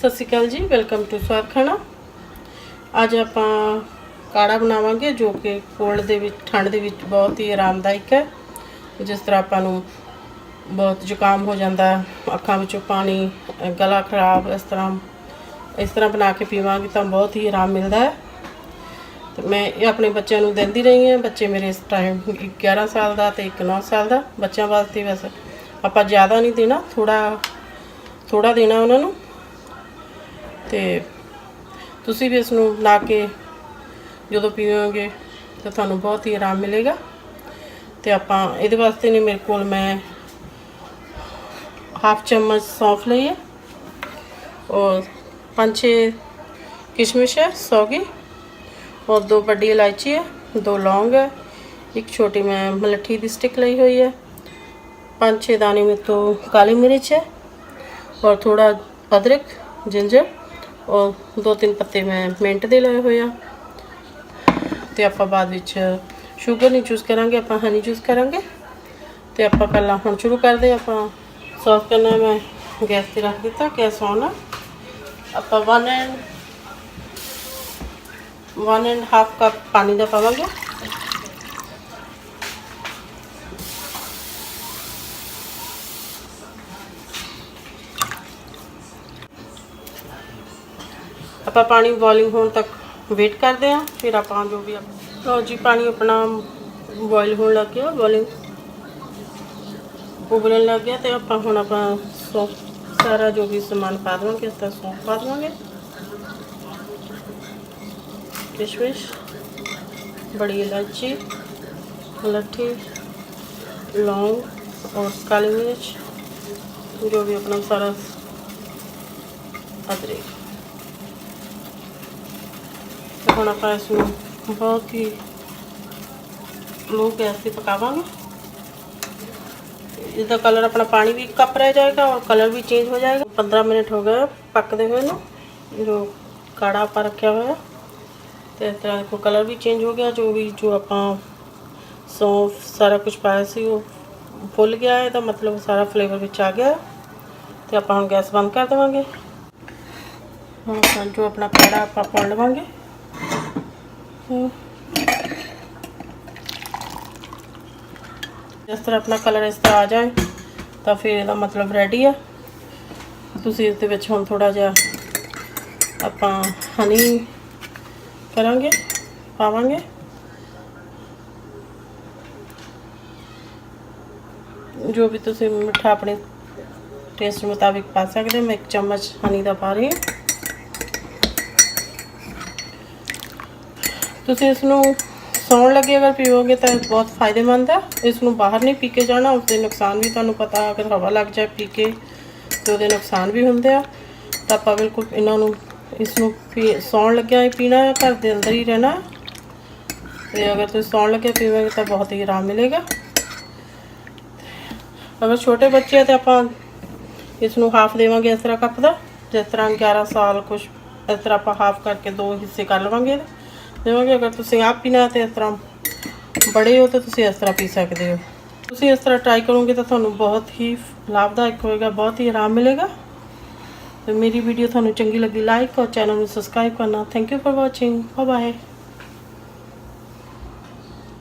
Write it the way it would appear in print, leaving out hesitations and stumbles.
सत श्री अकाल जी, welcome to स्वाद खाना। अज आपां काढ़ा बनावांगे जो कि कोल्ड दे विच ठंड दे विच बहुत ही आरामदायक है। जिस तरह आपां नूं बहुत जुकाम हो जाता, अखां विचों पानी, गला खराब, इस तरह बना के पीवांगे तो बहुत ही आराम मिलता है। तो मैं ये अपने बच्चों नूं देंदी रही हूँ। बच्चे मेरे इस टाइम 11 साल का तो एक 9 साल का। बच्चों वास्ते वैसे आपां ज़्यादा नहीं देना, थोड़ा देना उन्होंने। तो तुसी भी इसनूं बना के जो पीओगे तो थानू बहुत ही आराम मिलेगा। तो आपां इहदे वास्ते ने मेरे को मैं हाफ चम्मच सौंफ ली है और 5-6 किशमिश है, सौगी और 2 बड़ी इलायची है, 2 लौंग है, एक छोटी मैं मलट्ठी की स्टिक ली हुई है, 5-6 दाने में तो काली मिर्च है और थोड़ा अदरक, जिंजर और 2-3 पत्ते मैं मिंट दे लाए हुए हैं। तो आप बाद विच शुगर नहीं चूज़ करांगे, आप हनी चूज़ करांगे। तो आप पहला हम शुरू करते हैं। आप सॉस करना मैं गैस पर रख दिता, गैस ऑन है। आप 1.5 कप पानी का पावांगे। आप पानी बॉइलिंग होने तक वेट करते हैं। फिर आप जो भी लो जी, पानी अपना बॉयल होने लग गया, बॉइलिंग उबलने लग गया। तो आप हुण आप सौंफ सारा जो भी समान पा देंगे। इस तरह सौंफ पा देंगे, किशमिश, बड़ी इलायची, मलट्ठी, लौंग और काली मिर्च, जो भी अपना सारा, अदरक। तो हम आप इसमें बहुत ही लो गैस से पकावांगे। इसका कलर अपना पानी भी कप रह जाएगा और कलर भी चेंज हो जाएगा। 15 मिनट हो गए पकते हुए ना, जो काढ़ा आप रखा हुआ है। तो इस तरह देखो कलर भी चेंज हो गया। जो आप सौंफ सारा कुछ पाया सी वो फुल गया है, तो मतलब सारा फ्लेवर विच आ गया है। तो आप गैस बंद कर देवांगे। जो अपना काढ़ा आप पा लवांगे। जिस तरह अपना कलर इस तरह आ जाए तो फिर इसका मतलब रेडी है। तुसी इस दे विच हुण थोड़ा जिहा आपां हनी करांगे, पावांगे। जो भी तुसी मिठा अपने टेस्ट मुताबिक पा सकते। मैं 1 चम्मच हनी का पा रही हूँ। तुसी इसनूं सौण लगे अगर पीओगे तो बहुत फायदेमंद है। इसनूं बाहर नहीं पी के जाना, उसके नुकसान भी तुहानूं पता। अगर हवा लग जाए पी के तो उसके नुकसान भी होंदे आ। तो आप बिल्कुल इन्हों इसनूं सौण लग्या ही पीना है, घर के अंदर ही रहना। तो अगर तुम सौण लगे पीओगे तो बहुत ही आराम मिलेगा। अगर छोटे बच्चे हैं तो आप इसनूं हाफ देवांगे इस तरह कप का। जिस तरह 11 साल कुछ इस तरह आप हाफ करके 2 हिस्से कर लवांगे देवांगे। अगर तुम आप पीना है तो इस तरह बड़े हो तो तुम इस तरह पी सकते हो। तुम इस तरह ट्राई करोगे तो थानू बहुत ही लाभदायक होएगा, बहुत ही आराम मिलेगा। तो मेरी वीडियो थानू चंगी लगी लाइक और चैनल में सब्सक्राइब करना। Thank you for watching. Bye bye.